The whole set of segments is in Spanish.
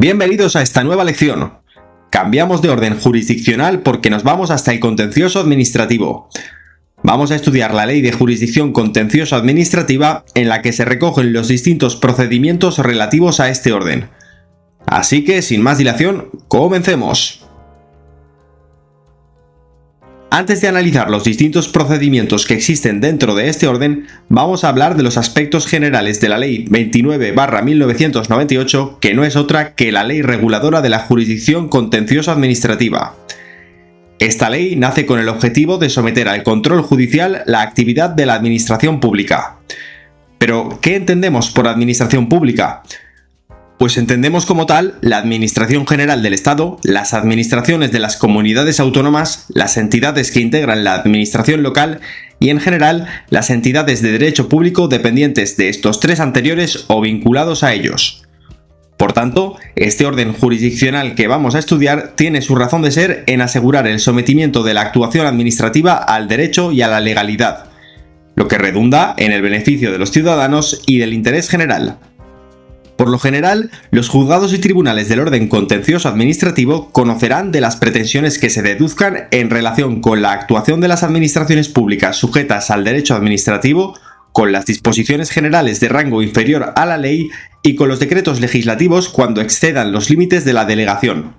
Bienvenidos a esta nueva lección. Cambiamos de orden jurisdiccional porque nos vamos hasta el contencioso administrativo. Vamos a estudiar la Ley de Jurisdicción Contencioso Administrativa en la que se recogen los distintos procedimientos relativos a este orden. Así que, sin más dilación, comencemos. Antes de analizar los distintos procedimientos que existen dentro de este orden, vamos a hablar de los aspectos generales de la Ley 29/1998, que no es otra que la Ley Reguladora de la Jurisdicción Contencioso Administrativa. Esta ley nace con el objetivo de someter al control judicial la actividad de la administración pública. Pero, ¿qué entendemos por administración pública? Pues entendemos como tal la Administración General del Estado, las administraciones de las comunidades autónomas, las entidades que integran la administración local y, en general, las entidades de derecho público dependientes de estos tres anteriores o vinculados a ellos. Por tanto, este orden jurisdiccional que vamos a estudiar tiene su razón de ser en asegurar el sometimiento de la actuación administrativa al derecho y a la legalidad, lo que redunda en el beneficio de los ciudadanos y del interés general. Por lo general, los juzgados y tribunales del orden contencioso administrativo conocerán de las pretensiones que se deduzcan en relación con la actuación de las administraciones públicas sujetas al derecho administrativo, con las disposiciones generales de rango inferior a la ley y con los decretos legislativos cuando excedan los límites de la delegación.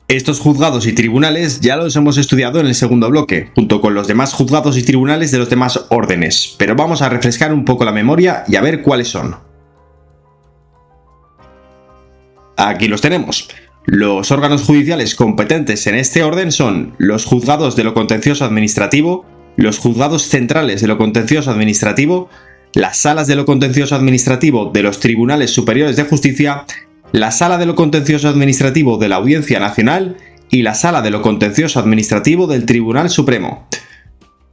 Estos juzgados y tribunales ya los hemos estudiado en el segundo bloque, junto con los demás juzgados y tribunales de los demás órdenes, pero vamos a refrescar un poco la memoria y a ver cuáles son. Aquí los tenemos. Los órganos judiciales competentes en este orden son los juzgados de lo contencioso administrativo, los juzgados centrales de lo contencioso administrativo, las salas de lo contencioso administrativo de los tribunales superiores de justicia, la sala de lo contencioso administrativo de la Audiencia Nacional y la sala de lo contencioso administrativo del Tribunal Supremo.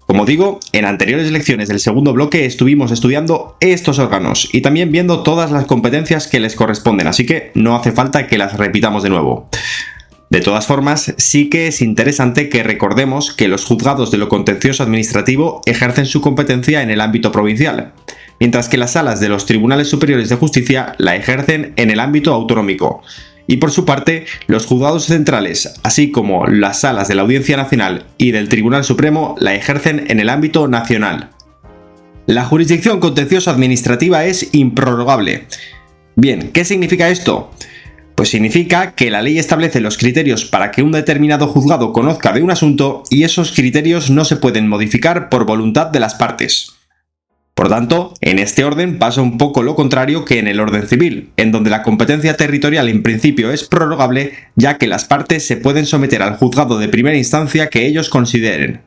Como digo, en anteriores lecciones del segundo bloque estuvimos estudiando estos órganos y también viendo todas las competencias que les corresponden, así que no hace falta que las repitamos de nuevo. De todas formas, sí que es interesante que recordemos que los juzgados de lo contencioso administrativo ejercen su competencia en el ámbito provincial, mientras que las salas de los tribunales superiores de justicia la ejercen en el ámbito autonómico. Y por su parte, los juzgados centrales, así como las salas de la Audiencia Nacional y del Tribunal Supremo, la ejercen en el ámbito nacional. La jurisdicción contencioso administrativa es improrrogable. Bien, ¿qué significa esto? Pues significa que la ley establece los criterios para que un determinado juzgado conozca de un asunto y esos criterios no se pueden modificar por voluntad de las partes. Por tanto, en este orden pasa un poco lo contrario que en el orden civil, en donde la competencia territorial en principio es prorrogable, ya que las partes se pueden someter al juzgado de primera instancia que ellos consideren.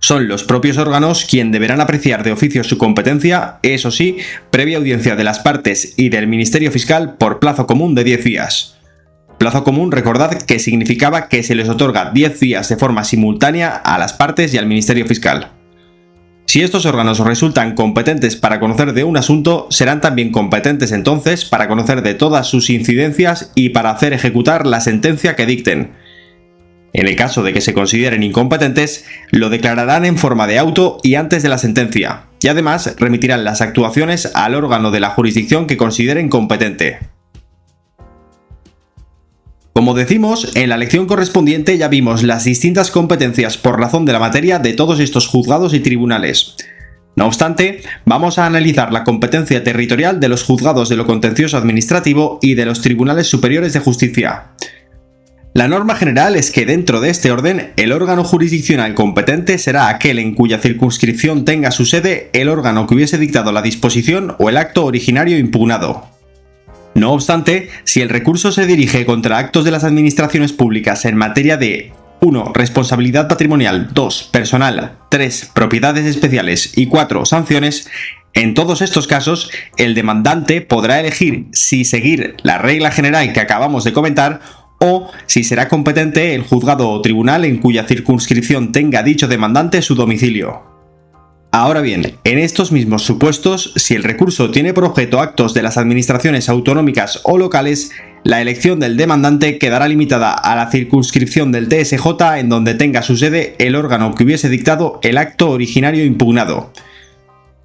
Son los propios órganos quienes deberán apreciar de oficio su competencia, eso sí, previa audiencia de las partes y del Ministerio Fiscal por plazo común de 10 días. Plazo común, recordad que significaba que se les otorga 10 días de forma simultánea a las partes y al Ministerio Fiscal. Si estos órganos resultan competentes para conocer de un asunto, serán también competentes entonces para conocer de todas sus incidencias y para hacer ejecutar la sentencia que dicten. En el caso de que se consideren incompetentes, lo declararán en forma de auto y antes de la sentencia, y además remitirán las actuaciones al órgano de la jurisdicción que consideren competente. Como decimos, en la lección correspondiente ya vimos las distintas competencias por razón de la materia de todos estos juzgados y tribunales. No obstante, vamos a analizar la competencia territorial de los juzgados de lo contencioso administrativo y de los tribunales superiores de justicia. La norma general es que dentro de este orden, el órgano jurisdiccional competente será aquel en cuya circunscripción tenga su sede el órgano que hubiese dictado la disposición o el acto originario impugnado. No obstante, si el recurso se dirige contra actos de las administraciones públicas en materia de 1. Responsabilidad patrimonial, 2. Personal, 3. Propiedades especiales y 4. Sanciones, en todos estos casos, el demandante podrá elegir si seguir la regla general que acabamos de comentar o si será competente el juzgado o tribunal en cuya circunscripción tenga dicho demandante su domicilio. Ahora bien, en estos mismos supuestos, si el recurso tiene por objeto actos de las administraciones autonómicas o locales, la elección del demandante quedará limitada a la circunscripción del TSJ en donde tenga su sede el órgano que hubiese dictado el acto originario impugnado.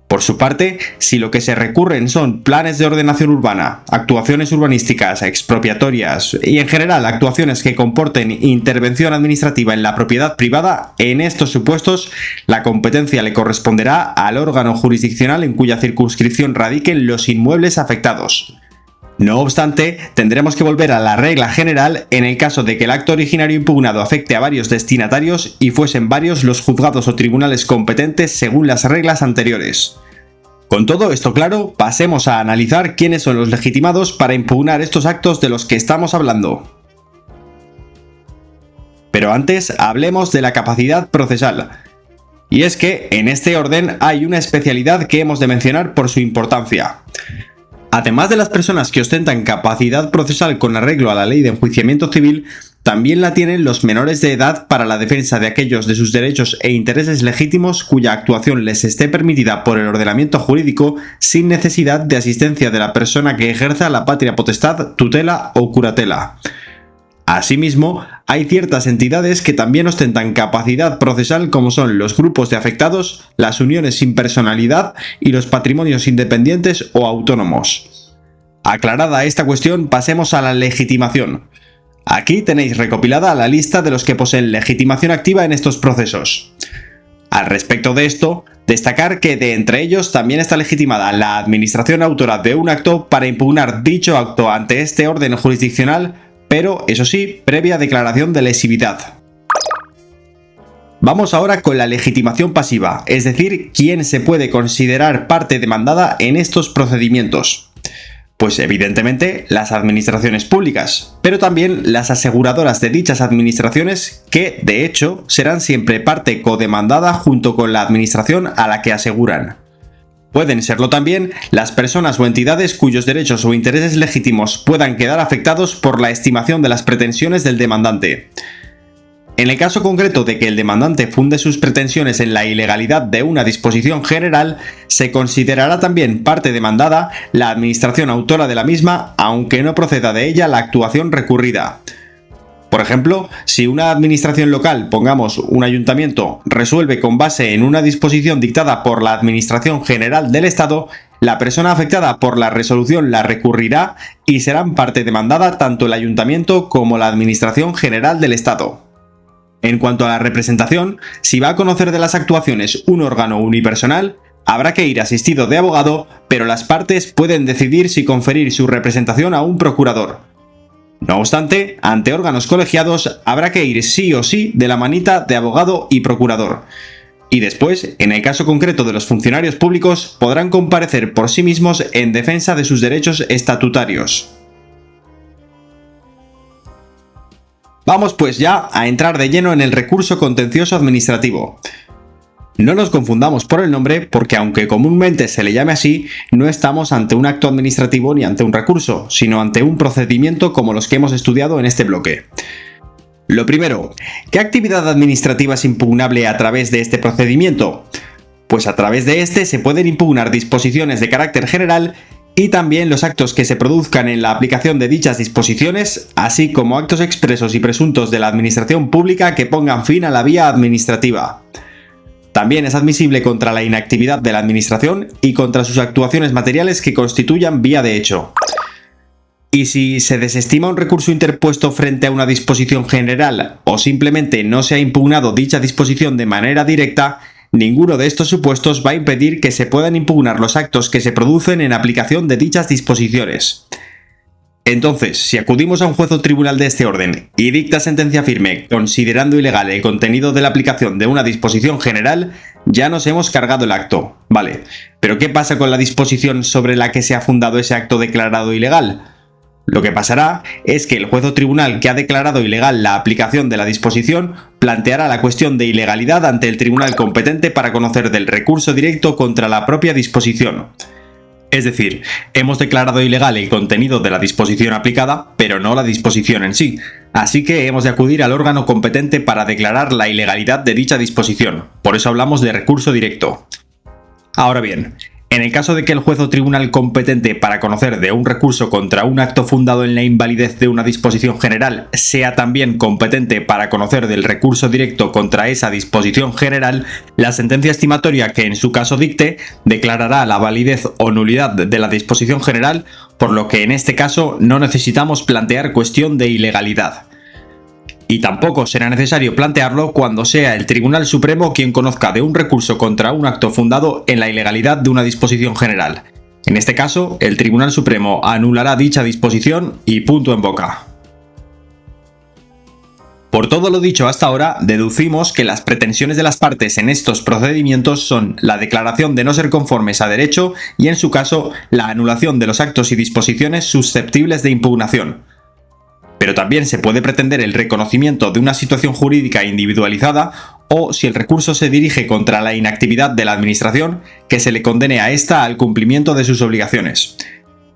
Por su parte, si lo que se recurren son planes de ordenación urbana, actuaciones urbanísticas, expropiatorias y en general actuaciones que comporten intervención administrativa en la propiedad privada, en estos supuestos la competencia le corresponderá al órgano jurisdiccional en cuya circunscripción radiquen los inmuebles afectados. No obstante, tendremos que volver a la regla general en el caso de que el acto originario impugnado afecte a varios destinatarios y fuesen varios los juzgados o tribunales competentes según las reglas anteriores. Con todo esto claro, pasemos a analizar quiénes son los legitimados para impugnar estos actos de los que estamos hablando. Pero antes, hablemos de la capacidad procesal. Y es que, en este orden, hay una especialidad que hemos de mencionar por su importancia. Además de las personas que ostentan capacidad procesal con arreglo a la ley de enjuiciamiento civil, también la tienen los menores de edad para la defensa de aquellos de sus derechos e intereses legítimos cuya actuación les esté permitida por el ordenamiento jurídico sin necesidad de asistencia de la persona que ejerza la patria potestad, tutela o curatela. Asimismo, hay ciertas entidades que también ostentan capacidad procesal como son los grupos de afectados, las uniones sin personalidad y los patrimonios independientes o autónomos. Aclarada esta cuestión, pasemos a la legitimación. Aquí tenéis recopilada la lista de los que poseen legitimación activa en estos procesos. Al respecto de esto, destacar que de entre ellos también está legitimada la administración autora de un acto para impugnar dicho acto ante este orden jurisdiccional, pero, eso sí, previa declaración de lesividad. Vamos ahora con la legitimación pasiva, es decir, quién se puede considerar parte demandada en estos procedimientos. Pues evidentemente las administraciones públicas, pero también las aseguradoras de dichas administraciones que, de hecho, serán siempre parte codemandada junto con la administración a la que aseguran. Pueden serlo también las personas o entidades cuyos derechos o intereses legítimos puedan quedar afectados por la estimación de las pretensiones del demandante. En el caso concreto de que el demandante funde sus pretensiones en la ilegalidad de una disposición general, se considerará también parte demandada la administración autora de la misma, aunque no proceda de ella la actuación recurrida. Por ejemplo, si una administración local, pongamos un ayuntamiento, resuelve con base en una disposición dictada por la Administración General del Estado, la persona afectada por la resolución la recurrirá y serán parte demandada tanto el ayuntamiento como la Administración General del Estado. En cuanto a la representación, si va a conocer de las actuaciones un órgano unipersonal, habrá que ir asistido de abogado, pero las partes pueden decidir si conferir su representación a un procurador. No obstante, ante órganos colegiados habrá que ir sí o sí de la manita de abogado y procurador. Y después, en el caso concreto de los funcionarios públicos, podrán comparecer por sí mismos en defensa de sus derechos estatutarios. Vamos pues ya a entrar de lleno en el recurso contencioso administrativo. No nos confundamos por el nombre porque aunque comúnmente se le llame así, no estamos ante un acto administrativo ni ante un recurso, sino ante un procedimiento como los que hemos estudiado en este bloque. Lo primero, ¿qué actividad administrativa es impugnable a través de este procedimiento? Pues a través de este se pueden impugnar disposiciones de carácter general y también los actos que se produzcan en la aplicación de dichas disposiciones, así como actos expresos y presuntos de la administración pública que pongan fin a la vía administrativa. También es admisible contra la inactividad de la administración y contra sus actuaciones materiales que constituyan vía de hecho. Y si se desestima un recurso interpuesto frente a una disposición general o simplemente no se ha impugnado dicha disposición de manera directa, ninguno de estos supuestos va a impedir que se puedan impugnar los actos que se producen en aplicación de dichas disposiciones. Entonces, si acudimos a un juez o tribunal de este orden y dicta sentencia firme considerando ilegal el contenido de la aplicación de una disposición general, ya nos hemos cargado el acto, vale. Pero ¿qué pasa con la disposición sobre la que se ha fundado ese acto declarado ilegal? Lo que pasará es que el juez o tribunal que ha declarado ilegal la aplicación de la disposición planteará la cuestión de ilegalidad ante el tribunal competente para conocer del recurso directo contra la propia disposición. Es decir, hemos declarado ilegal el contenido de la disposición aplicada, pero no la disposición en sí, así que hemos de acudir al órgano competente para declarar la ilegalidad de dicha disposición, por eso hablamos de recurso directo. Ahora bien, en En el caso de que el juez o tribunal competente para conocer de un recurso contra un acto fundado en la invalidez de una disposición general sea también competente para conocer del recurso directo contra esa disposición general, la sentencia estimatoria que en su caso dicte declarará la validez o nulidad de la disposición general, por lo que en este caso no necesitamos plantear cuestión de ilegalidad. Y tampoco será necesario plantearlo cuando sea el Tribunal Supremo quien conozca de un recurso contra un acto fundado en la ilegalidad de una disposición general. En este caso, el Tribunal Supremo anulará dicha disposición y punto en boca. Por todo lo dicho hasta ahora, deducimos que las pretensiones de las partes en estos procedimientos son la declaración de no ser conformes a derecho y, en su caso, la anulación de los actos y disposiciones susceptibles de impugnación. Pero también se puede pretender el reconocimiento de una situación jurídica individualizada o, si el recurso se dirige contra la inactividad de la Administración, que se le condene a ésta al cumplimiento de sus obligaciones.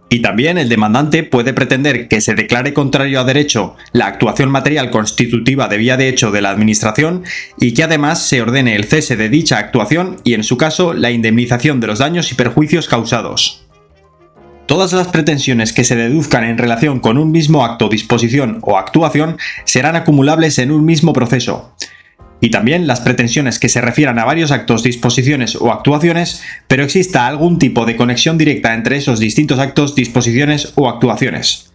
Y también el demandante puede pretender que se declare contrario a derecho la actuación material constitutiva de vía de hecho de la Administración y que además se ordene el cese de dicha actuación y, en su caso, la indemnización de los daños y perjuicios causados. Todas las pretensiones que se deduzcan en relación con un mismo acto, disposición o actuación serán acumulables en un mismo proceso. Y también las pretensiones que se refieran a varios actos, disposiciones o actuaciones, pero exista algún tipo de conexión directa entre esos distintos actos, disposiciones o actuaciones.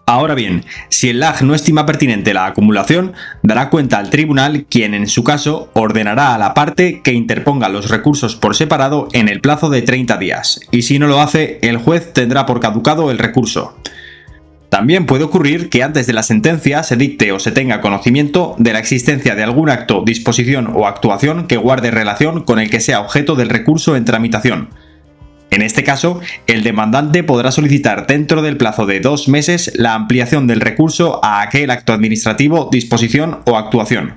Ahora bien, si el LAG no estima pertinente la acumulación, dará cuenta al tribunal, quien en su caso ordenará a la parte que interponga los recursos por separado en el plazo de 30 días, y si no lo hace, el juez tendrá por caducado el recurso. También puede ocurrir que antes de la sentencia se dicte o se tenga conocimiento de la existencia de algún acto, disposición o actuación que guarde relación con el que sea objeto del recurso en tramitación. En este caso, el demandante podrá solicitar dentro del plazo de 2 meses la ampliación del recurso a aquel acto administrativo, disposición o actuación.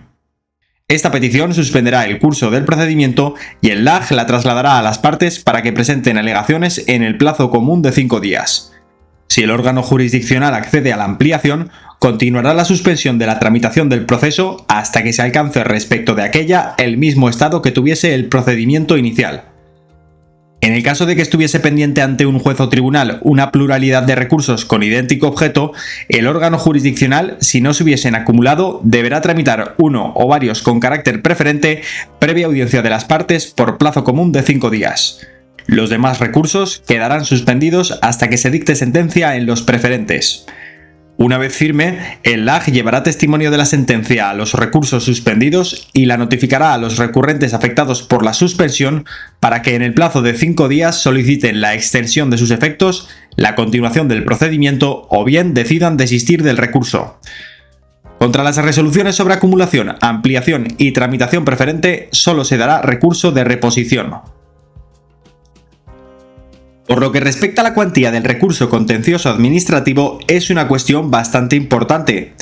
Esta petición suspenderá el curso del procedimiento y el LAG la trasladará a las partes para que presenten alegaciones en el plazo común de 5 días. Si el órgano jurisdiccional accede a la ampliación, continuará la suspensión de la tramitación del proceso hasta que se alcance respecto de aquella el mismo estado que tuviese el procedimiento inicial. En el caso de que estuviese pendiente ante un juez o tribunal una pluralidad de recursos con idéntico objeto, el órgano jurisdiccional, si no se hubiesen acumulado, deberá tramitar uno o varios con carácter preferente previa audiencia de las partes por plazo común de 5 días. Los demás recursos quedarán suspendidos hasta que se dicte sentencia en los preferentes. Una vez firme, el LAG llevará testimonio de la sentencia a los recursos suspendidos y la notificará a los recurrentes afectados por la suspensión para que en el plazo de 5 días soliciten la extensión de sus efectos, la continuación del procedimiento o bien decidan desistir del recurso. Contra las resoluciones sobre acumulación, ampliación y tramitación preferente solo se dará recurso de reposición. Por lo que respecta a la cuantía del recurso contencioso administrativo, es una cuestión bastante importante.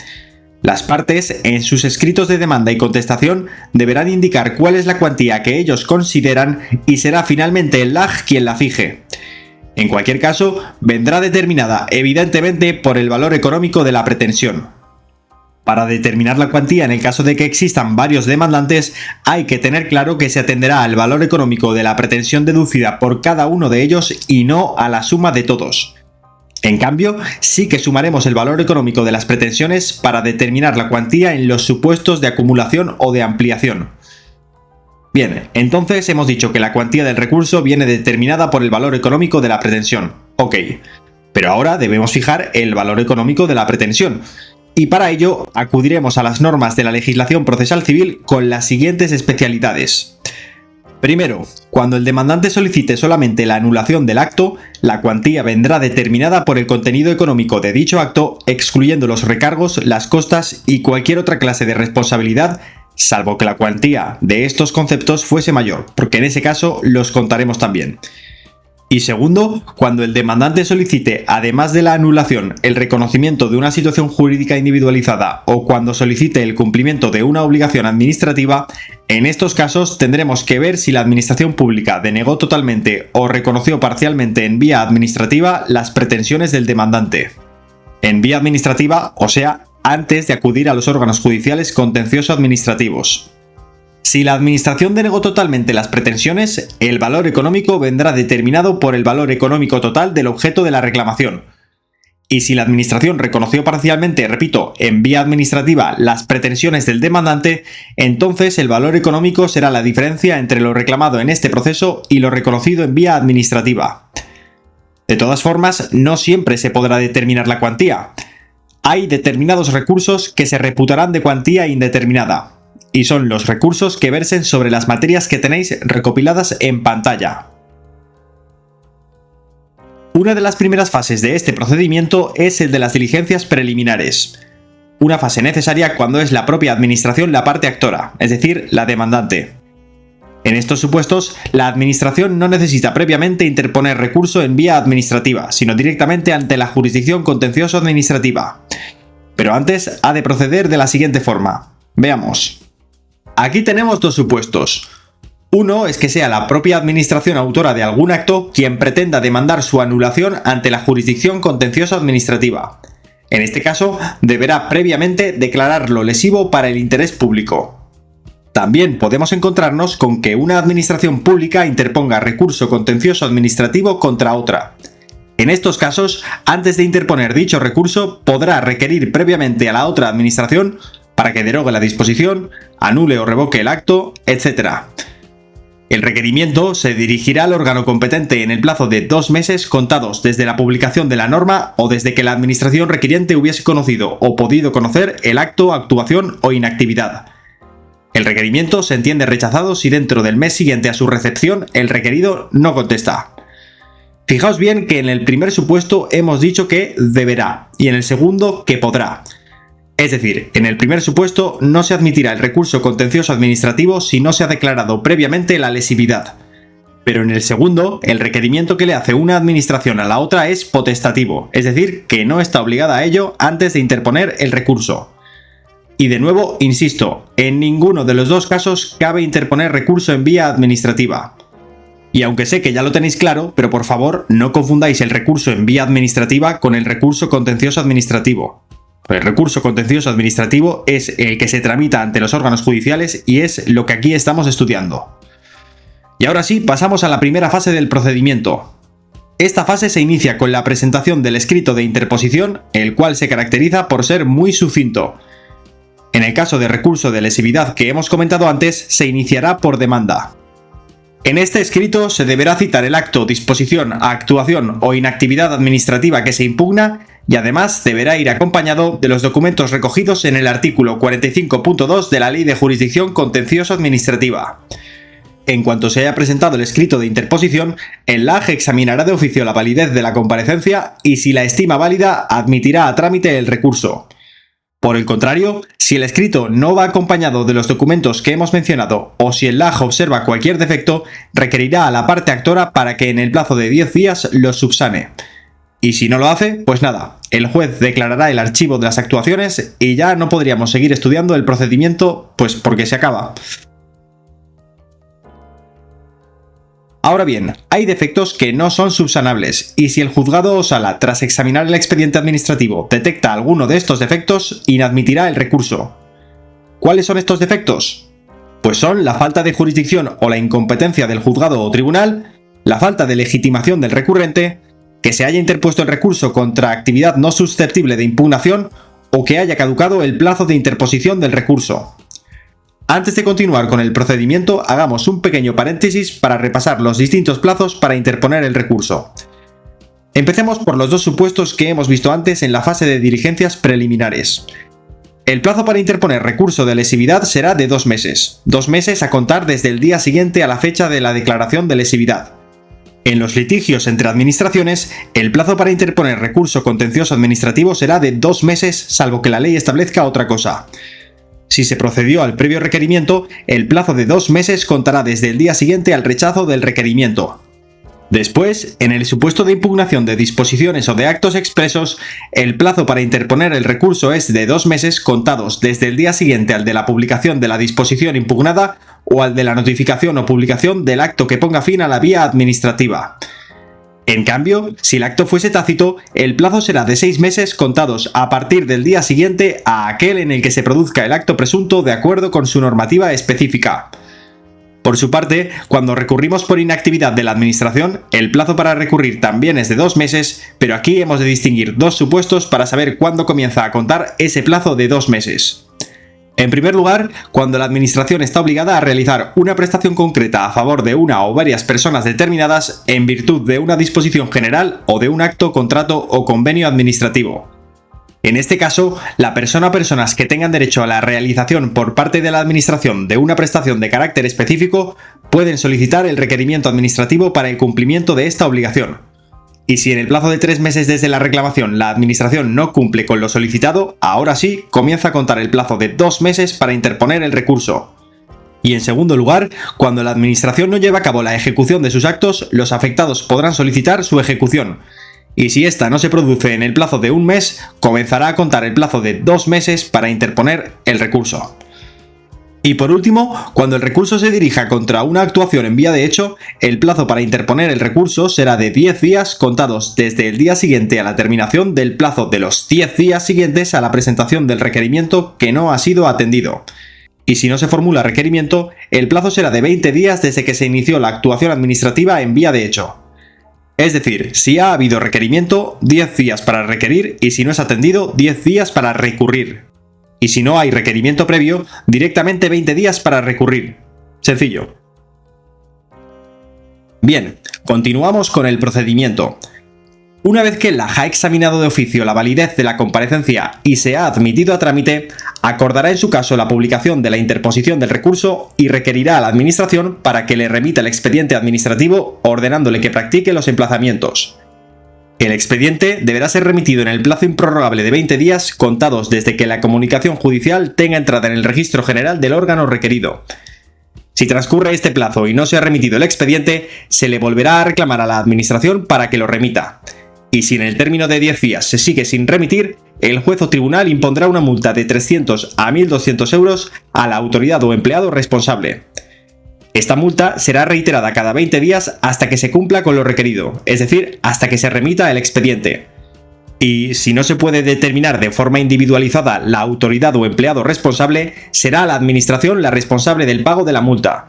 Las partes, en sus escritos de demanda y contestación, deberán indicar cuál es la cuantía que ellos consideran y será finalmente el LAG quien la fije. En cualquier caso, vendrá determinada evidentemente por el valor económico de la pretensión. Para determinar la cuantía en el caso de que existan varios demandantes, hay que tener claro que se atenderá al valor económico de la pretensión deducida por cada uno de ellos y no a la suma de todos. En cambio, sí que sumaremos el valor económico de las pretensiones para determinar la cuantía en los supuestos de acumulación o de ampliación. Bien, entonces hemos dicho que la cuantía del recurso viene determinada por el valor económico de la pretensión. Ok, pero ahora debemos fijar el valor económico de la pretensión. Y para ello acudiremos a las normas de la legislación procesal civil con las siguientes especialidades. Primero, cuando el demandante solicite solamente la anulación del acto, la cuantía vendrá determinada por el contenido económico de dicho acto, excluyendo los recargos, las costas y cualquier otra clase de responsabilidad, salvo que la cuantía de estos conceptos fuese mayor, porque en ese caso los contaremos también. Y segundo, cuando el demandante solicite, además de la anulación, el reconocimiento de una situación jurídica individualizada o cuando solicite el cumplimiento de una obligación administrativa, en estos casos tendremos que ver si la administración pública denegó totalmente o reconoció parcialmente en vía administrativa las pretensiones del demandante. En vía administrativa, o sea, antes de acudir a los órganos judiciales contencioso-administrativos. Si la Administración denegó totalmente las pretensiones, el valor económico vendrá determinado por el valor económico total del objeto de la reclamación. Y si la Administración reconoció parcialmente, repito, en vía administrativa las pretensiones del demandante, entonces el valor económico será la diferencia entre lo reclamado en este proceso y lo reconocido en vía administrativa. De todas formas, no siempre se podrá determinar la cuantía. Hay determinados recursos que se reputarán de cuantía indeterminada, y son los recursos que versen sobre las materias que tenéis recopiladas en pantalla. Una de las primeras fases de este procedimiento es el de las diligencias preliminares, una fase necesaria cuando es la propia Administración la parte actora, es decir, la demandante. En estos supuestos, la Administración no necesita previamente interponer recurso en vía administrativa, sino directamente ante la jurisdicción contencioso-administrativa. Pero antes ha de proceder de la siguiente forma. Veamos. Aquí tenemos dos supuestos. Uno es que sea la propia Administración autora de algún acto quien pretenda demandar su anulación ante la jurisdicción contencioso-administrativa. En este caso, deberá previamente declararlo lesivo para el interés público. También podemos encontrarnos con que una administración pública interponga recurso contencioso-administrativo contra otra. En estos casos, antes de interponer dicho recurso, podrá requerir previamente a la otra administración para que derogue la disposición, anule o revoque el acto, etc. El requerimiento se dirigirá al órgano competente en el plazo de 2 meses contados desde la publicación de la norma o desde que la administración requiriente hubiese conocido o podido conocer el acto, actuación o inactividad. El requerimiento se entiende rechazado si dentro del mes siguiente a su recepción el requerido no contesta. Fijaos bien que en el primer supuesto hemos dicho que deberá y en el segundo que podrá. Es decir, en el primer supuesto no se admitirá el recurso contencioso administrativo si no se ha declarado previamente la lesividad. Pero en el segundo, el requerimiento que le hace una administración a la otra es potestativo, es decir, que no está obligada a ello antes de interponer el recurso. Y de nuevo, insisto, en ninguno de los dos casos cabe interponer recurso en vía administrativa. Y aunque sé que ya lo tenéis claro, pero por favor no confundáis el recurso en vía administrativa con el recurso contencioso administrativo. El recurso contencioso administrativo es el que se tramita ante los órganos judiciales y es lo que aquí estamos estudiando. Y ahora sí, pasamos a la primera fase del procedimiento. Esta fase se inicia con la presentación del escrito de interposición, el cual se caracteriza por ser muy sucinto. En el caso de recurso de lesividad que hemos comentado antes, se iniciará por demanda. En este escrito se deberá citar el acto, disposición, actuación o inactividad administrativa que se impugna y además deberá ir acompañado de los documentos recogidos en el artículo 45.2 de la Ley de Jurisdicción Contencioso Administrativa. En cuanto se haya presentado el escrito de interposición, el LAJ examinará de oficio la validez de la comparecencia y si la estima válida admitirá a trámite el recurso. Por el contrario, si el escrito no va acompañado de los documentos que hemos mencionado o si el LAJ observa cualquier defecto, requerirá a la parte actora para que en el plazo de 10 días los subsane. Y si no lo hace, pues nada, el juez declarará el archivo de las actuaciones y ya no podríamos seguir estudiando el procedimiento, pues porque se acaba. Ahora bien, hay defectos que no son subsanables y si el juzgado o sala, tras examinar el expediente administrativo, detecta alguno de estos defectos, inadmitirá el recurso. ¿Cuáles son estos defectos? Pues son la falta de jurisdicción o la incompetencia del juzgado o tribunal, la falta de legitimación del recurrente, que se haya interpuesto el recurso contra actividad no susceptible de impugnación o que haya caducado el plazo de interposición del recurso. Antes de continuar con el procedimiento, hagamos un pequeño paréntesis para repasar los distintos plazos para interponer el recurso. Empecemos por los dos supuestos que hemos visto antes en la fase de diligencias preliminares. El plazo para interponer recurso de lesividad será de 2 meses, 2 meses a contar desde el día siguiente a la fecha de la declaración de lesividad. En los litigios entre administraciones, el plazo para interponer recurso contencioso administrativo será de 2 meses, salvo que la ley establezca otra cosa. Si se procedió al previo requerimiento, el plazo de 2 meses contará desde el día siguiente al rechazo del requerimiento. Después, en el supuesto de impugnación de disposiciones o de actos expresos, el plazo para interponer el recurso es de 2 meses contados desde el día siguiente al de la publicación de la disposición impugnada o al de la notificación o publicación del acto que ponga fin a la vía administrativa. En cambio, si el acto fuese tácito, el plazo será de 6 meses contados a partir del día siguiente a aquel en el que se produzca el acto presunto de acuerdo con su normativa específica. Por su parte, cuando recurrimos por inactividad de la Administración, el plazo para recurrir también es de 2 meses, pero aquí hemos de distinguir dos supuestos para saber cuándo comienza a contar ese plazo de 2 meses. En primer lugar, cuando la Administración está obligada a realizar una prestación concreta a favor de una o varias personas determinadas en virtud de una disposición general o de un acto, contrato o convenio administrativo. En este caso, la persona o personas que tengan derecho a la realización por parte de la Administración de una prestación de carácter específico pueden solicitar el requerimiento administrativo para el cumplimiento de esta obligación. Y si en el plazo de 3 meses desde la reclamación la Administración no cumple con lo solicitado, ahora sí comienza a contar el plazo de 2 meses para interponer el recurso. Y en segundo lugar, cuando la Administración no lleva a cabo la ejecución de sus actos, los afectados podrán solicitar su ejecución. Y si esta no se produce en el plazo de 1 mes, comenzará a contar el plazo de 2 meses para interponer el recurso. Y por último, cuando el recurso se dirija contra una actuación en vía de hecho, el plazo para interponer el recurso será de 10 días contados desde el día siguiente a la terminación del plazo de los 10 días siguientes a la presentación del requerimiento que no ha sido atendido. Y si no se formula requerimiento, el plazo será de 20 días desde que se inició la actuación administrativa en vía de hecho. Es decir, si ha habido requerimiento, 10 días para requerir y si no es atendido, 10 días para recurrir. Y si no hay requerimiento previo, directamente 20 días para recurrir. Sencillo. Bien, continuamos con el procedimiento. Una vez que el LAJ ha examinado de oficio la validez de la comparecencia y se ha admitido a trámite, acordará en su caso la publicación de la interposición del recurso y requerirá a la Administración para que le remita el expediente administrativo ordenándole que practique los emplazamientos. El expediente deberá ser remitido en el plazo improrrogable de 20 días contados desde que la comunicación judicial tenga entrada en el registro general del órgano requerido. Si transcurre este plazo y no se ha remitido el expediente, se le volverá a reclamar a la Administración para que lo remita. Y si en el término de 10 días se sigue sin remitir, el juez o tribunal impondrá una multa de 300 a 1.200 euros a la autoridad o empleado responsable. Esta multa será reiterada cada 20 días hasta que se cumpla con lo requerido, es decir, hasta que se remita el expediente. Y si no se puede determinar de forma individualizada la autoridad o empleado responsable, será la Administración la responsable del pago de la multa.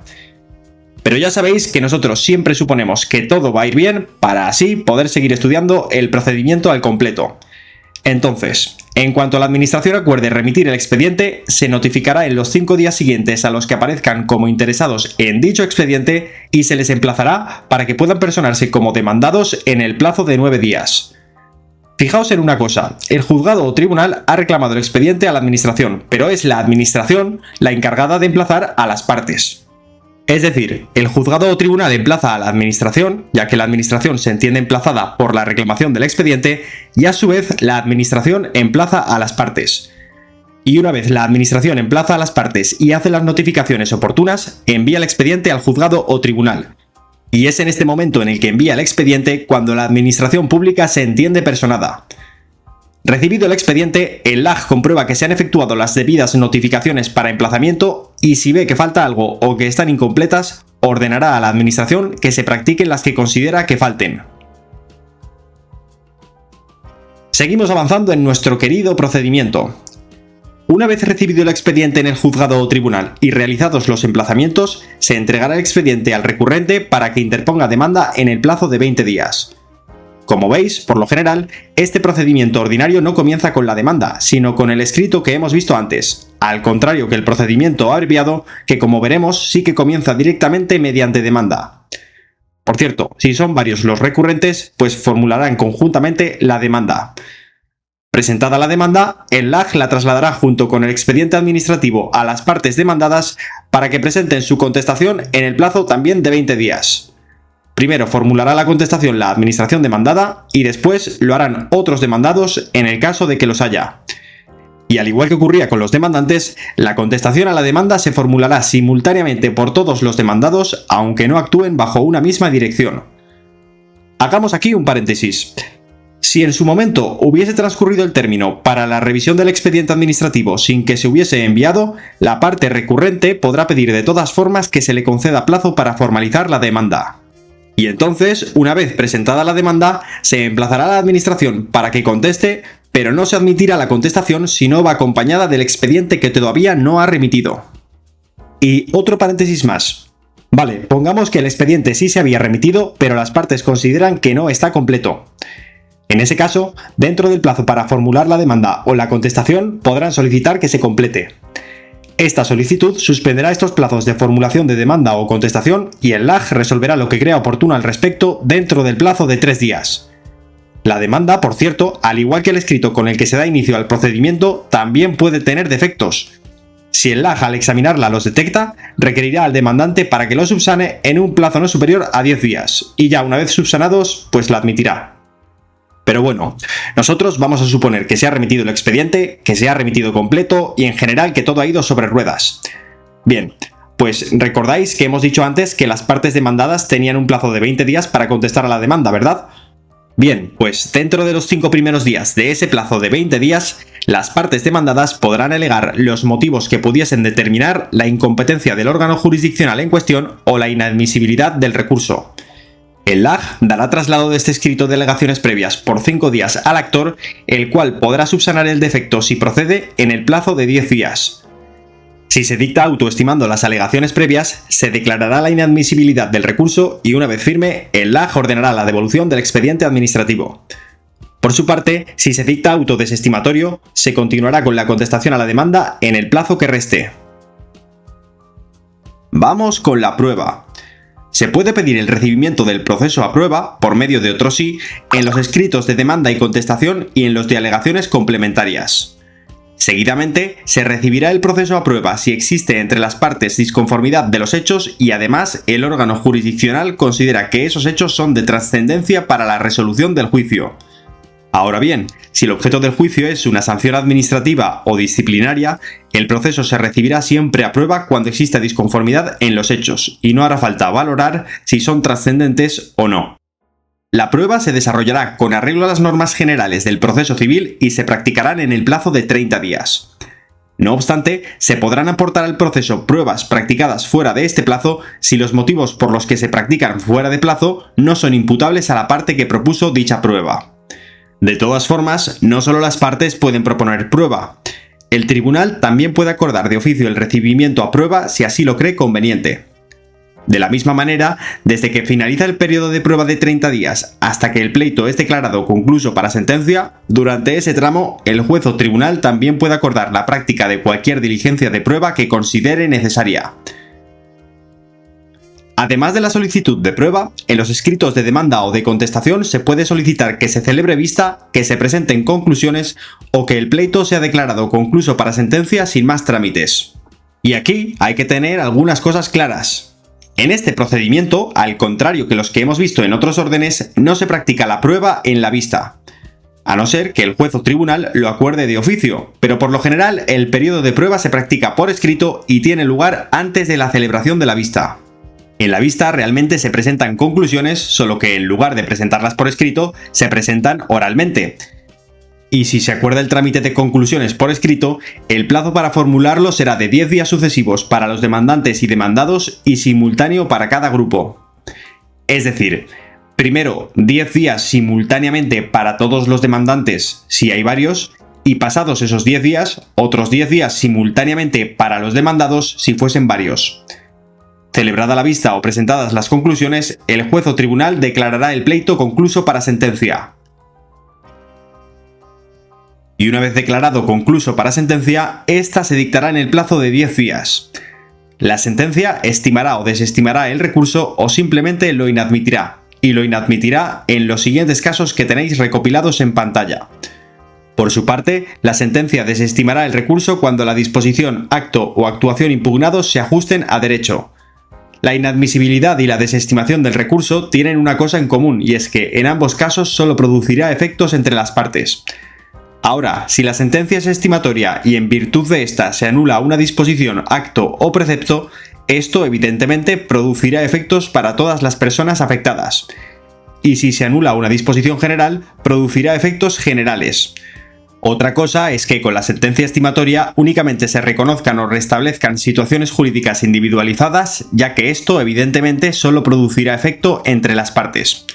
Pero ya sabéis que nosotros siempre suponemos que todo va a ir bien para así poder seguir estudiando el procedimiento al completo. Entonces, en cuanto la Administración acuerde remitir el expediente, se notificará en los 5 días siguientes a los que aparezcan como interesados en dicho expediente y se les emplazará para que puedan personarse como demandados en el plazo de 9 días. Fijaos en una cosa, el juzgado o tribunal ha reclamado el expediente a la Administración, pero es la Administración la encargada de emplazar a las partes. Es decir, el juzgado o tribunal emplaza a la Administración, ya que la Administración se entiende emplazada por la reclamación del expediente, y a su vez la Administración emplaza a las partes. Y una vez la Administración emplaza a las partes y hace las notificaciones oportunas, envía el expediente al juzgado o tribunal. Y es en este momento en el que envía el expediente cuando la Administración pública se entiende personada. Recibido el expediente, el LAJ comprueba que se han efectuado las debidas notificaciones para emplazamiento y si ve que falta algo o que están incompletas, ordenará a la Administración que se practiquen las que considera que falten. Seguimos avanzando en nuestro querido procedimiento. Una vez recibido el expediente en el juzgado o tribunal y realizados los emplazamientos, se entregará el expediente al recurrente para que interponga demanda en el plazo de 20 días. Como veis, por lo general, este procedimiento ordinario no comienza con la demanda, sino con el escrito que hemos visto antes, al contrario que el procedimiento abreviado, que como veremos sí que comienza directamente mediante demanda. Por cierto, si son varios los recurrentes, pues formularán conjuntamente la demanda. Presentada la demanda, el LAJ la trasladará junto con el expediente administrativo a las partes demandadas para que presenten su contestación en el plazo también de 20 días. Primero formulará la contestación la administración demandada y después lo harán otros demandados en el caso de que los haya. Y al igual que ocurría con los demandantes, la contestación a la demanda se formulará simultáneamente por todos los demandados aunque no actúen bajo una misma dirección. Hagamos aquí un paréntesis. Si en su momento hubiese transcurrido el término para la revisión del expediente administrativo sin que se hubiese enviado, la parte recurrente podrá pedir de todas formas que se le conceda plazo para formalizar la demanda. Y entonces, una vez presentada la demanda, se emplazará a la administración para que conteste, pero no se admitirá la contestación si no va acompañada del expediente que todavía no ha remitido. Y otro paréntesis más. Vale, pongamos que el expediente sí se había remitido, pero las partes consideran que no está completo. En ese caso, dentro del plazo para formular la demanda o la contestación, podrán solicitar que se complete. Esta solicitud suspenderá estos plazos de formulación de demanda o contestación y el LAG resolverá lo que crea oportuno al respecto dentro del plazo de 3 días. La demanda, por cierto, al igual que el escrito con el que se da inicio al procedimiento, también puede tener defectos. Si el LAG al examinarla los detecta, requerirá al demandante para que lo subsane en un plazo no superior a 10 días, y ya una vez subsanados, pues la admitirá. Pero bueno, nosotros vamos a suponer que se ha remitido el expediente, que se ha remitido completo y en general que todo ha ido sobre ruedas. Bien, pues recordáis que hemos dicho antes que las partes demandadas tenían un plazo de 20 días para contestar a la demanda, ¿verdad? Bien, pues dentro de los 5 primeros días de ese plazo de 20 días, las partes demandadas podrán alegar los motivos que pudiesen determinar la incompetencia del órgano jurisdiccional en cuestión o la inadmisibilidad del recurso. El LAG dará traslado de este escrito de alegaciones previas por 5 días al actor, el cual podrá subsanar el defecto si procede en el plazo de 10 días. Si se dicta auto estimando las alegaciones previas, se declarará la inadmisibilidad del recurso y una vez firme, el LAG ordenará la devolución del expediente administrativo. Por su parte, si se dicta auto desestimatorio, se continuará con la contestación a la demanda en el plazo que reste. Vamos con la prueba. Se puede pedir el recibimiento del proceso a prueba, por medio de otro sí, en los escritos de demanda y contestación y en los de alegaciones complementarias. Seguidamente, se recibirá el proceso a prueba si existe entre las partes disconformidad de los hechos y además el órgano jurisdiccional considera que esos hechos son de trascendencia para la resolución del juicio. Ahora bien, si el objeto del juicio es una sanción administrativa o disciplinaria, el proceso se recibirá siempre a prueba cuando exista disconformidad en los hechos, y no hará falta valorar si son trascendentes o no. La prueba se desarrollará con arreglo a las normas generales del proceso civil y se practicarán en el plazo de 30 días. No obstante, se podrán aportar al proceso pruebas practicadas fuera de este plazo si los motivos por los que se practican fuera de plazo no son imputables a la parte que propuso dicha prueba. De todas formas, no solo las partes pueden proponer prueba. El tribunal también puede acordar de oficio el recibimiento a prueba si así lo cree conveniente. De la misma manera, desde que finaliza el periodo de prueba de 30 días hasta que el pleito es declarado concluso para sentencia, durante ese tramo, el juez o tribunal también puede acordar la práctica de cualquier diligencia de prueba que considere necesaria. Además de la solicitud de prueba, en los escritos de demanda o de contestación se puede solicitar que se celebre vista, que se presenten conclusiones o que el pleito sea declarado concluso para sentencia sin más trámites. Y aquí hay que tener algunas cosas claras. En este procedimiento, al contrario que los que hemos visto en otros órdenes, no se practica la prueba en la vista, a no ser que el juez o tribunal lo acuerde de oficio, pero por lo general el periodo de prueba se practica por escrito y tiene lugar antes de la celebración de la vista. En la vista realmente se presentan conclusiones, solo que en lugar de presentarlas por escrito, se presentan oralmente. Y si se acuerda el trámite de conclusiones por escrito, el plazo para formularlo será de 10 días sucesivos para los demandantes y demandados y simultáneo para cada grupo. Es decir, primero 10 días simultáneamente para todos los demandantes si hay varios, y pasados esos 10 días, otros 10 días simultáneamente para los demandados si fuesen varios. Celebrada la vista o presentadas las conclusiones, el juez o tribunal declarará el pleito concluso para sentencia. Y una vez declarado concluso para sentencia, esta se dictará en el plazo de 10 días. La sentencia estimará o desestimará el recurso o simplemente lo inadmitirá, y lo inadmitirá en los siguientes casos que tenéis recopilados en pantalla. Por su parte, la sentencia desestimará el recurso cuando la disposición, acto o actuación impugnados se ajusten a derecho. La inadmisibilidad y la desestimación del recurso tienen una cosa en común, y es que en ambos casos solo producirá efectos entre las partes. Ahora, si la sentencia es estimatoria y en virtud de esta se anula una disposición, acto o precepto, esto evidentemente producirá efectos para todas las personas afectadas. Y si se anula una disposición general, producirá efectos generales. Otra cosa es que con la sentencia estimatoria únicamente se reconozcan o restablezcan situaciones jurídicas individualizadas, ya que esto evidentemente solo producirá efecto entre las partes.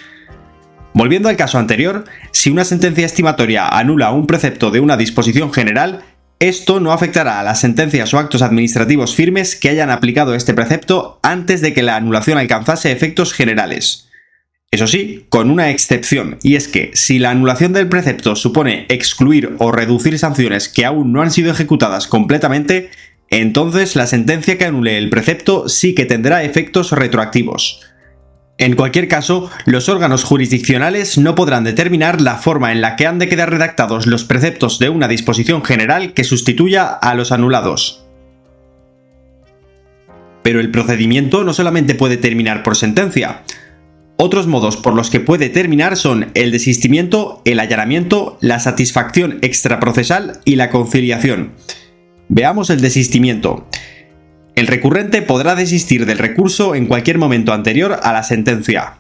Volviendo al caso anterior, si una sentencia estimatoria anula un precepto de una disposición general, esto no afectará a las sentencias o actos administrativos firmes que hayan aplicado este precepto antes de que la anulación alcanzase efectos generales. Eso sí, con una excepción, y es que si la anulación del precepto supone excluir o reducir sanciones que aún no han sido ejecutadas completamente, entonces la sentencia que anule el precepto sí que tendrá efectos retroactivos. En cualquier caso, los órganos jurisdiccionales no podrán determinar la forma en la que han de quedar redactados los preceptos de una disposición general que sustituya a los anulados. Pero el procedimiento no solamente puede terminar por sentencia. Otros modos por los que puede terminar son el desistimiento, el allanamiento, la satisfacción extraprocesal y la conciliación. Veamos el desistimiento. El recurrente podrá desistir del recurso en cualquier momento anterior a la sentencia.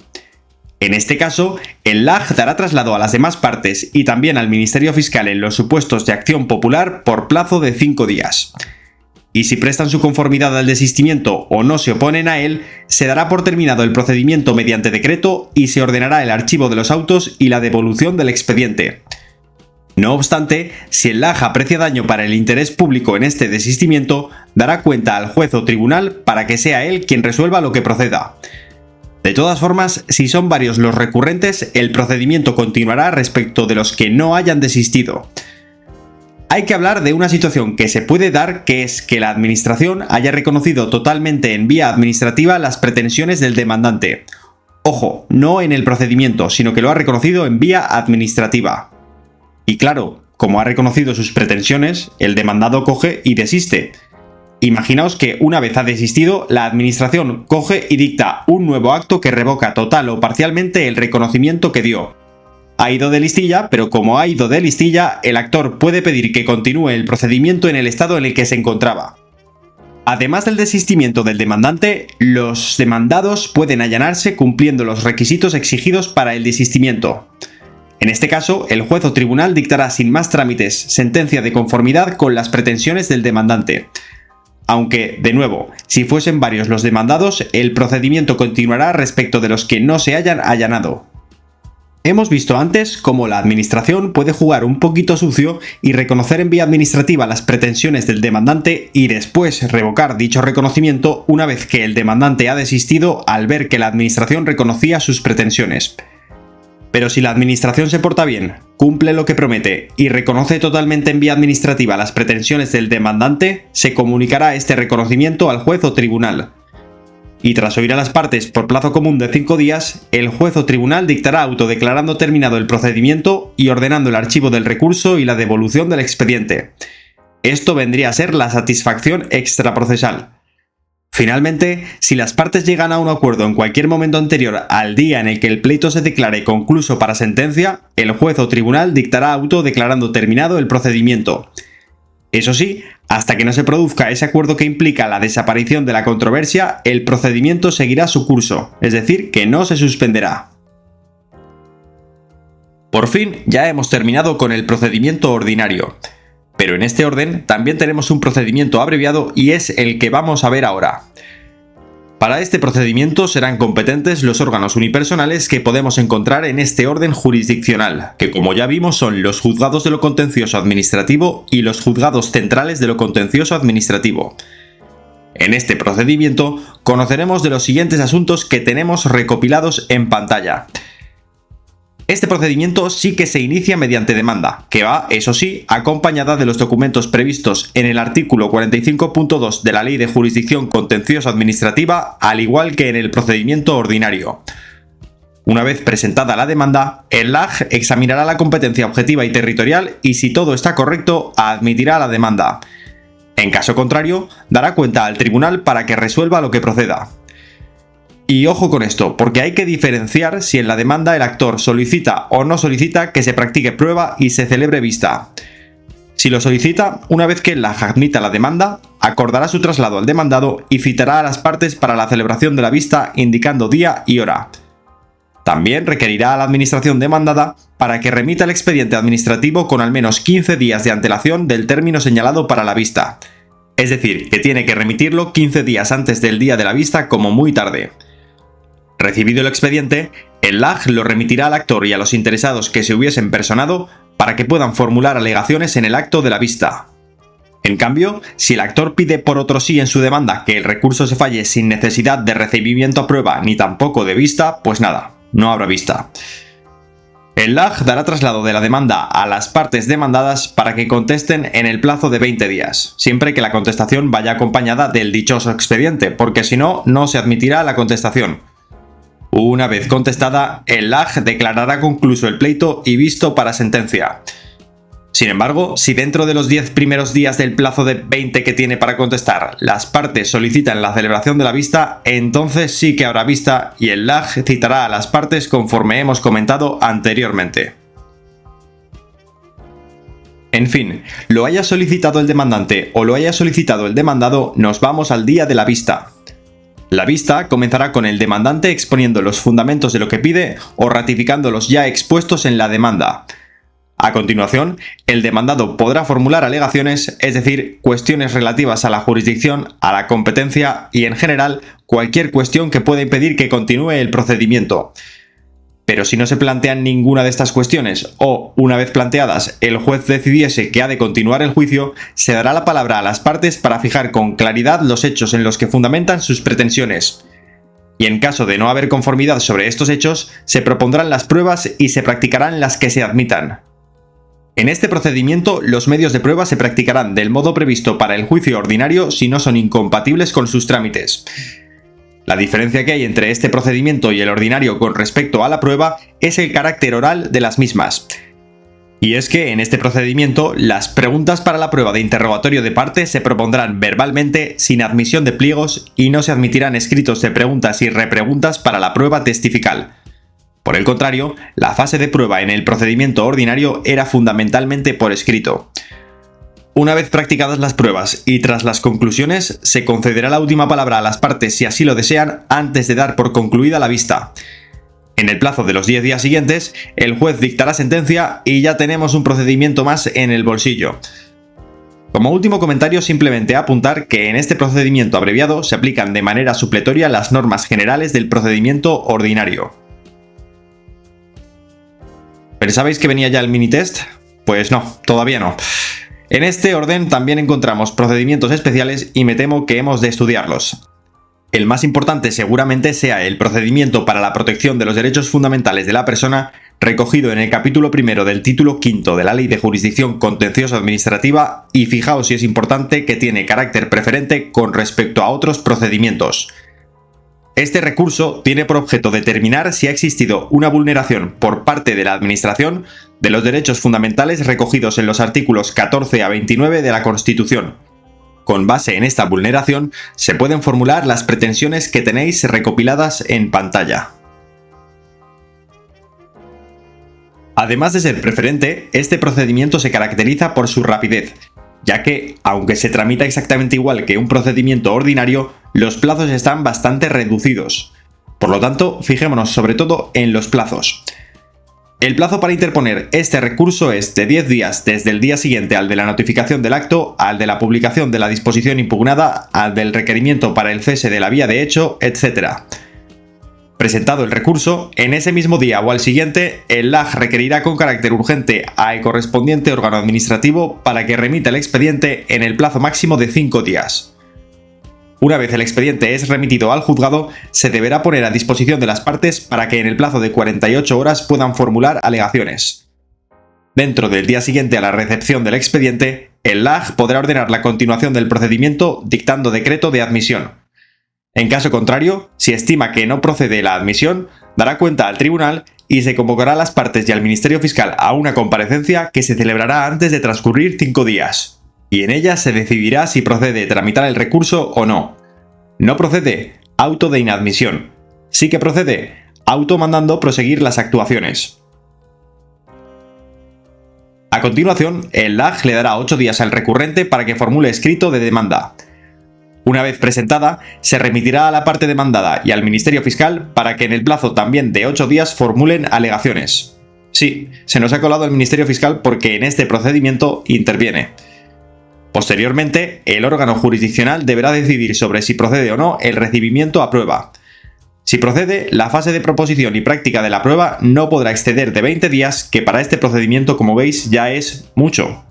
En este caso, el LAJ dará traslado a las demás partes y también al Ministerio Fiscal en los supuestos de acción popular por plazo de 5 días. Y si prestan su conformidad al desistimiento o no se oponen a él, se dará por terminado el procedimiento mediante decreto y se ordenará el archivo de los autos y la devolución del expediente. No obstante, si el LAJ aprecia daño para el interés público en este desistimiento, dará cuenta al juez o tribunal para que sea él quien resuelva lo que proceda. De todas formas, si son varios los recurrentes, el procedimiento continuará respecto de los que no hayan desistido. Hay que hablar de una situación que se puede dar, que es que la Administración haya reconocido totalmente en vía administrativa las pretensiones del demandante. Ojo, no en el procedimiento, sino que lo ha reconocido en vía administrativa. Y claro, como ha reconocido sus pretensiones, el demandado coge y desiste. Imaginaos que una vez ha desistido, la Administración coge y dicta un nuevo acto que revoca total o parcialmente el reconocimiento que dio. Ha ido de listilla, pero como ha ido de listilla, el actor puede pedir que continúe el procedimiento en el estado en el que se encontraba. Además del desistimiento del demandante, los demandados pueden allanarse cumpliendo los requisitos exigidos para el desistimiento. En este caso, el juez o tribunal dictará sin más trámites sentencia de conformidad con las pretensiones del demandante. Aunque, de nuevo, si fuesen varios los demandados, el procedimiento continuará respecto de los que no se hayan allanado. Hemos visto antes cómo la Administración puede jugar un poquito sucio y reconocer en vía administrativa las pretensiones del demandante y después revocar dicho reconocimiento una vez que el demandante ha desistido al ver que la Administración reconocía sus pretensiones. Pero si la Administración se porta bien, cumple lo que promete y reconoce totalmente en vía administrativa las pretensiones del demandante, se comunicará este reconocimiento al juez o tribunal. Y tras oír a las partes por plazo común de 5 días, el juez o tribunal dictará auto declarando terminado el procedimiento y ordenando el archivo del recurso y la devolución del expediente. Esto vendría a ser la satisfacción extraprocesal. Finalmente, si las partes llegan a un acuerdo en cualquier momento anterior al día en el que el pleito se declare concluso para sentencia, el juez o tribunal dictará auto declarando terminado el procedimiento. Eso sí, hasta que no se produzca ese acuerdo que implica la desaparición de la controversia, el procedimiento seguirá su curso, es decir, que no se suspenderá. Por fin, ya hemos terminado con el procedimiento ordinario. Pero en este orden también tenemos un procedimiento abreviado y es el que vamos a ver ahora. Para este procedimiento serán competentes los órganos unipersonales que podemos encontrar en este orden jurisdiccional, que como ya vimos son los juzgados de lo contencioso administrativo y los juzgados centrales de lo contencioso administrativo. En este procedimiento conoceremos de los siguientes asuntos que tenemos recopilados en pantalla. Este procedimiento sí que se inicia mediante demanda, que va, eso sí, acompañada de los documentos previstos en el artículo 45.2 de la Ley de Jurisdicción Contencioso Administrativa, al igual que en el procedimiento ordinario. Una vez presentada la demanda, el LAJ examinará la competencia objetiva y territorial y, si todo está correcto, admitirá la demanda. En caso contrario, dará cuenta al tribunal para que resuelva lo que proceda. Y ojo con esto, porque hay que diferenciar si en la demanda el actor solicita o no solicita que se practique prueba y se celebre vista. Si lo solicita, una vez que el LAJ admita la demanda, acordará su traslado al demandado y citará a las partes para la celebración de la vista indicando día y hora. También requerirá a la administración demandada para que remita el expediente administrativo con al menos 15 días de antelación del término señalado para la vista. Es decir, que tiene que remitirlo 15 días antes del día de la vista como muy tarde. Recibido el expediente, el LAG lo remitirá al actor y a los interesados que se hubiesen personado para que puedan formular alegaciones en el acto de la vista. En cambio, si el actor pide por otro sí en su demanda que el recurso se falle sin necesidad de recibimiento a prueba ni tampoco de vista, pues nada, no habrá vista. El LAG dará traslado de la demanda a las partes demandadas para que contesten en el plazo de 20 días, siempre que la contestación vaya acompañada del dichoso expediente, porque si no, no se admitirá la contestación. Una vez contestada, el LAG declarará concluso el pleito y visto para sentencia. Sin embargo, si dentro de los 10 primeros días del plazo de 20 que tiene para contestar, las partes solicitan la celebración de la vista, entonces sí que habrá vista y el LAG citará a las partes conforme hemos comentado anteriormente. En fin, lo haya solicitado el demandante o lo haya solicitado el demandado, nos vamos al día de la vista. La vista comenzará con el demandante exponiendo los fundamentos de lo que pide o ratificando los ya expuestos en la demanda. A continuación, el demandado podrá formular alegaciones, es decir, cuestiones relativas a la jurisdicción, a la competencia y, en general, cualquier cuestión que pueda impedir que continúe el procedimiento. Pero si no se plantean ninguna de estas cuestiones o, una vez planteadas, el juez decidiese que ha de continuar el juicio, se dará la palabra a las partes para fijar con claridad los hechos en los que fundamentan sus pretensiones. Y en caso de no haber conformidad sobre estos hechos, se propondrán las pruebas y se practicarán las que se admitan. En este procedimiento, los medios de prueba se practicarán del modo previsto para el juicio ordinario si no son incompatibles con sus trámites. La diferencia que hay entre este procedimiento y el ordinario con respecto a la prueba es el carácter oral de las mismas. Y es que en este procedimiento, las preguntas para la prueba de interrogatorio de parte se propondrán verbalmente sin admisión de pliegos y no se admitirán escritos de preguntas y repreguntas para la prueba testifical. Por el contrario, la fase de prueba en el procedimiento ordinario era fundamentalmente por escrito. Una vez practicadas las pruebas y tras las conclusiones, se concederá la última palabra a las partes si así lo desean antes de dar por concluida la vista. En el plazo de los 10 días siguientes, el juez dictará sentencia y ya tenemos un procedimiento más en el bolsillo. Como último comentario, simplemente apuntar que en este procedimiento abreviado se aplican de manera supletoria las normas generales del procedimiento ordinario. ¿Pensabais que venía ya el mini test? Pues no, todavía no. En este orden también encontramos procedimientos especiales y me temo que hemos de estudiarlos. El más importante seguramente sea el procedimiento para la protección de los derechos fundamentales de la persona, recogido en el capítulo primero del título quinto de la Ley de Jurisdicción Contencioso Administrativa, y fijaos si es importante que tiene carácter preferente con respecto a otros procedimientos. Este recurso tiene por objeto determinar si ha existido una vulneración por parte de la Administración de los derechos fundamentales recogidos en los artículos 14 a 29 de la Constitución. Con base en esta vulneración, se pueden formular las pretensiones que tenéis recopiladas en pantalla. Además de ser preferente, este procedimiento se caracteriza por su rapidez, ya que, aunque se tramita exactamente igual que un procedimiento ordinario, los plazos están bastante reducidos. Por lo tanto, fijémonos sobre todo en los plazos. El plazo para interponer este recurso es de 10 días desde el día siguiente al de la notificación del acto, al de la publicación de la disposición impugnada, al del requerimiento para el cese de la vía de hecho, etc. Presentado el recurso, en ese mismo día o al siguiente, el LAG requerirá con carácter urgente al correspondiente órgano administrativo para que remita el expediente en el plazo máximo de 5 días. Una vez el expediente es remitido al juzgado, se deberá poner a disposición de las partes para que en el plazo de 48 horas puedan formular alegaciones. Dentro del día siguiente a la recepción del expediente, el LAG podrá ordenar la continuación del procedimiento dictando decreto de admisión. En caso contrario, si estima que no procede la admisión, dará cuenta al tribunal y se convocará a las partes y al Ministerio Fiscal a una comparecencia que se celebrará antes de transcurrir 5 días. Y en ella se decidirá si procede tramitar el recurso o no. No procede, auto de inadmisión. Sí que procede, auto mandando proseguir las actuaciones. A continuación, el LAG le dará 8 días al recurrente para que formule escrito de demanda. Una vez presentada, se remitirá a la parte demandada y al Ministerio Fiscal para que en el plazo también de 8 días formulen alegaciones. Sí, se nos ha colado el Ministerio Fiscal porque en este procedimiento interviene. Posteriormente, el órgano jurisdiccional deberá decidir sobre si procede o no el recibimiento a prueba. Si procede, la fase de proposición y práctica de la prueba no podrá exceder de 20 días, que para este procedimiento, como veis, ya es mucho.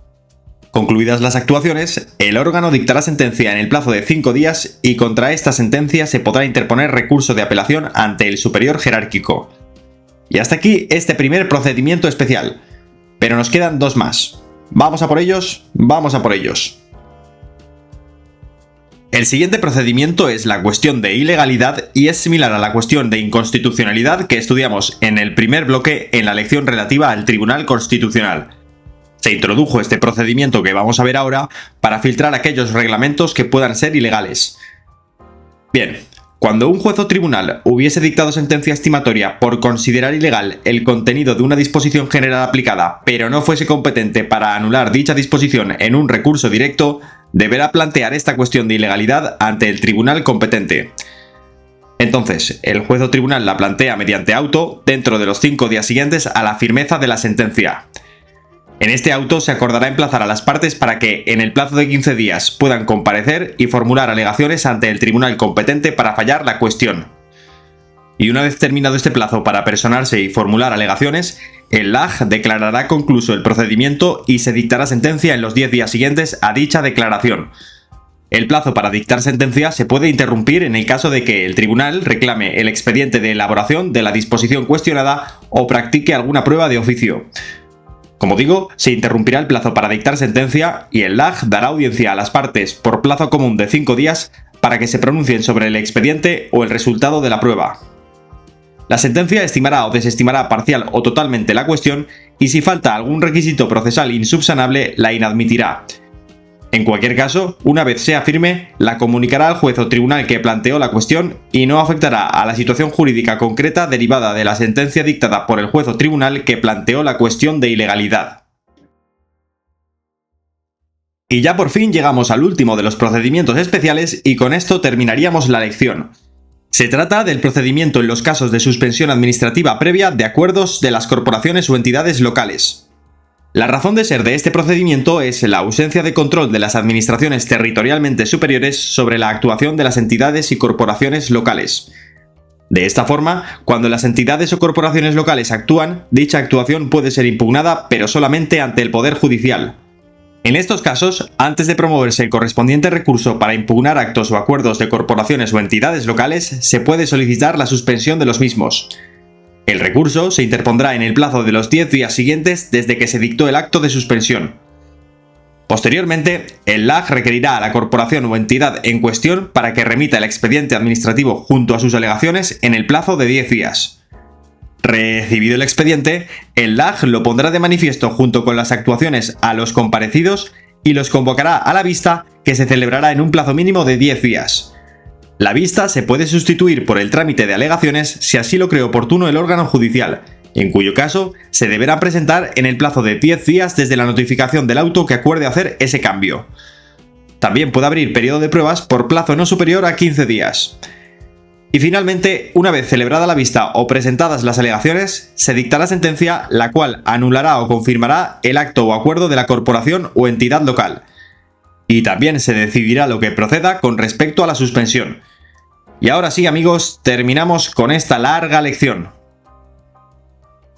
Concluidas las actuaciones, el órgano dictará sentencia en el plazo de 5 días y contra esta sentencia se podrá interponer recurso de apelación ante el superior jerárquico. Y hasta aquí este primer procedimiento especial. Pero nos quedan 2 más. ¿Vamos a por ellos? Vamos a por ellos. El siguiente procedimiento es la cuestión de ilegalidad y es similar a la cuestión de inconstitucionalidad que estudiamos en el primer bloque en la lección relativa al Tribunal Constitucional. Se introdujo este procedimiento que vamos a ver ahora para filtrar aquellos reglamentos que puedan ser ilegales. Bien, cuando un juez o tribunal hubiese dictado sentencia estimatoria por considerar ilegal el contenido de una disposición general aplicada, pero no fuese competente para anular dicha disposición en un recurso directo, deberá plantear esta cuestión de ilegalidad ante el tribunal competente. Entonces, el juez o tribunal la plantea mediante auto dentro de los 5 días siguientes a la firmeza de la sentencia. En este auto se acordará emplazar a las partes para que, en el plazo de 15 días, puedan comparecer y formular alegaciones ante el tribunal competente para fallar la cuestión. Y una vez terminado este plazo para personarse y formular alegaciones, el LAJ declarará concluso el procedimiento y se dictará sentencia en los 10 días siguientes a dicha declaración. El plazo para dictar sentencia se puede interrumpir en el caso de que el tribunal reclame el expediente de elaboración de la disposición cuestionada o practique alguna prueba de oficio. Como digo, se interrumpirá el plazo para dictar sentencia y el LAJ dará audiencia a las partes por plazo común de 5 días para que se pronuncien sobre el expediente o el resultado de la prueba. La sentencia estimará o desestimará parcial o totalmente la cuestión y si falta algún requisito procesal insubsanable la inadmitirá. En cualquier caso, una vez sea firme, la comunicará al juez o tribunal que planteó la cuestión y no afectará a la situación jurídica concreta derivada de la sentencia dictada por el juez o tribunal que planteó la cuestión de ilegalidad. Y ya por fin llegamos al último de los procedimientos especiales y con esto terminaríamos la lección. Se trata del procedimiento en los casos de suspensión administrativa previa de acuerdos de las corporaciones o entidades locales. La razón de ser de este procedimiento es la ausencia de control de las administraciones territorialmente superiores sobre la actuación de las entidades y corporaciones locales. De esta forma, cuando las entidades o corporaciones locales actúan, dicha actuación puede ser impugnada, pero solamente ante el Poder Judicial. En estos casos, antes de promoverse el correspondiente recurso para impugnar actos o acuerdos de corporaciones o entidades locales, se puede solicitar la suspensión de los mismos. El recurso se interpondrá en el plazo de los 10 días siguientes desde que se dictó el acto de suspensión. Posteriormente, el LAJ requerirá a la corporación o entidad en cuestión para que remita el expediente administrativo junto a sus alegaciones en el plazo de 10 días. Recibido el expediente, el LAJ lo pondrá de manifiesto junto con las actuaciones a los comparecidos y los convocará a la vista que se celebrará en un plazo mínimo de 10 días. La vista se puede sustituir por el trámite de alegaciones si así lo cree oportuno el órgano judicial, en cuyo caso se deberán presentar en el plazo de 10 días desde la notificación del auto que acuerde hacer ese cambio. También puede abrir periodo de pruebas por plazo no superior a 15 días. Y finalmente, una vez celebrada la vista o presentadas las alegaciones, se dictará sentencia la cual anulará o confirmará el acto o acuerdo de la corporación o entidad local. Y también se decidirá lo que proceda con respecto a la suspensión. Y ahora sí, amigos, terminamos con esta larga lección.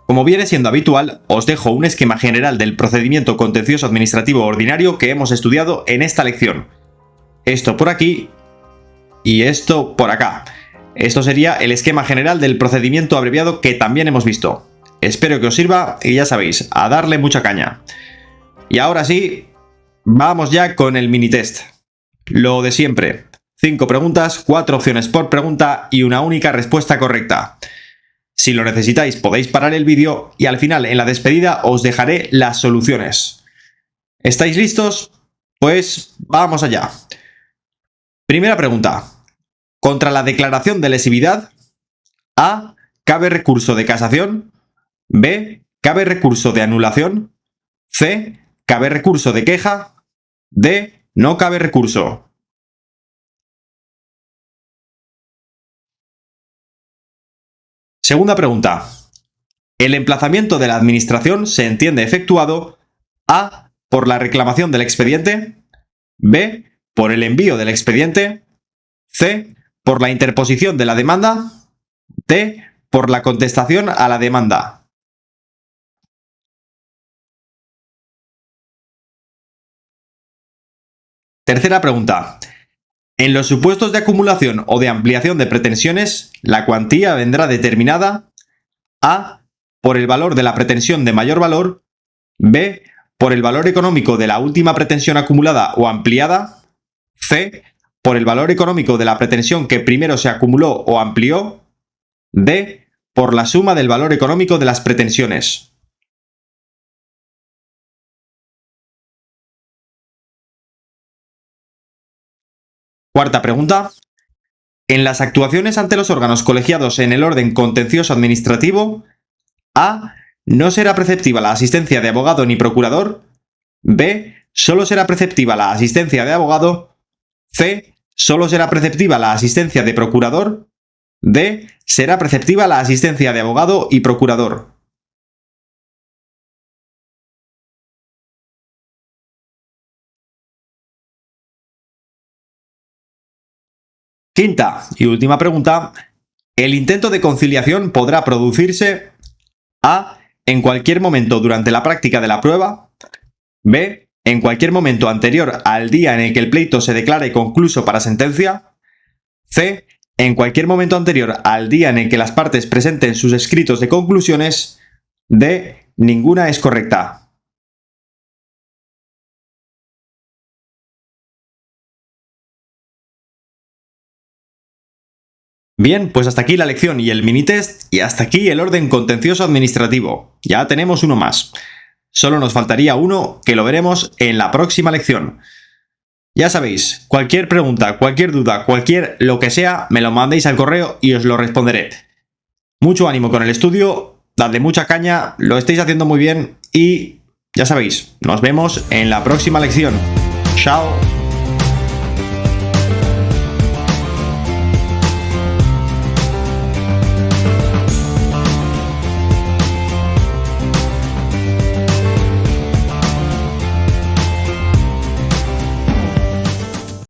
Como viene siendo habitual, os dejo un esquema general del procedimiento contencioso administrativo ordinario que hemos estudiado en esta lección. Esto por aquí y esto por acá. Esto sería el esquema general del procedimiento abreviado que también hemos visto. Espero que os sirva y ya sabéis, a darle mucha caña. Y ahora sí, vamos ya con el mini test. Lo de siempre. 5 preguntas, 4 opciones por pregunta y una única respuesta correcta. Si lo necesitáis podéis parar el vídeo y al final en la despedida os dejaré las soluciones. ¿Estáis listos? Pues vamos allá. Primera pregunta. Contra la declaración de lesividad, A. Cabe recurso de casación. B. Cabe recurso de anulación. C. Cabe recurso de queja. D. No cabe recurso. Segunda pregunta. El emplazamiento de la administración se entiende efectuado A. Por la reclamación del expediente, B. Por el envío del expediente, C. Por la interposición de la demanda, D. Por la contestación a la demanda. Tercera pregunta. En los supuestos de acumulación o de ampliación de pretensiones, la cuantía vendrá determinada A. Por el valor de la pretensión de mayor valor, B. Por el valor económico de la última pretensión acumulada o ampliada, C. Por el valor económico de la pretensión que primero se acumuló o amplió, D. Por la suma del valor económico de las pretensiones. Cuarta pregunta. En las actuaciones ante los órganos colegiados en el orden contencioso administrativo, A. No será preceptiva la asistencia de abogado ni procurador, B. Solo será preceptiva la asistencia de abogado, C. Solo será preceptiva la asistencia de procurador, D. Será preceptiva la asistencia de abogado y procurador. Quinta y última pregunta. El intento de conciliación podrá producirse A. En cualquier momento durante la práctica de la prueba, B. En cualquier momento anterior al día en el que el pleito se declare concluso para sentencia, C. En cualquier momento anterior al día en el que las partes presenten sus escritos de conclusiones, D. Ninguna es correcta. Bien, pues hasta aquí la lección y el mini test, y hasta aquí el orden contencioso administrativo. Ya tenemos uno más. Solo nos faltaría uno, que lo veremos en la próxima lección. Ya sabéis, cualquier pregunta, cualquier duda, cualquier lo que sea, me lo mandéis al correo y os lo responderé. Mucho ánimo con el estudio, dadle mucha caña, lo estáis haciendo muy bien y ya sabéis, nos vemos en la próxima lección. Chao.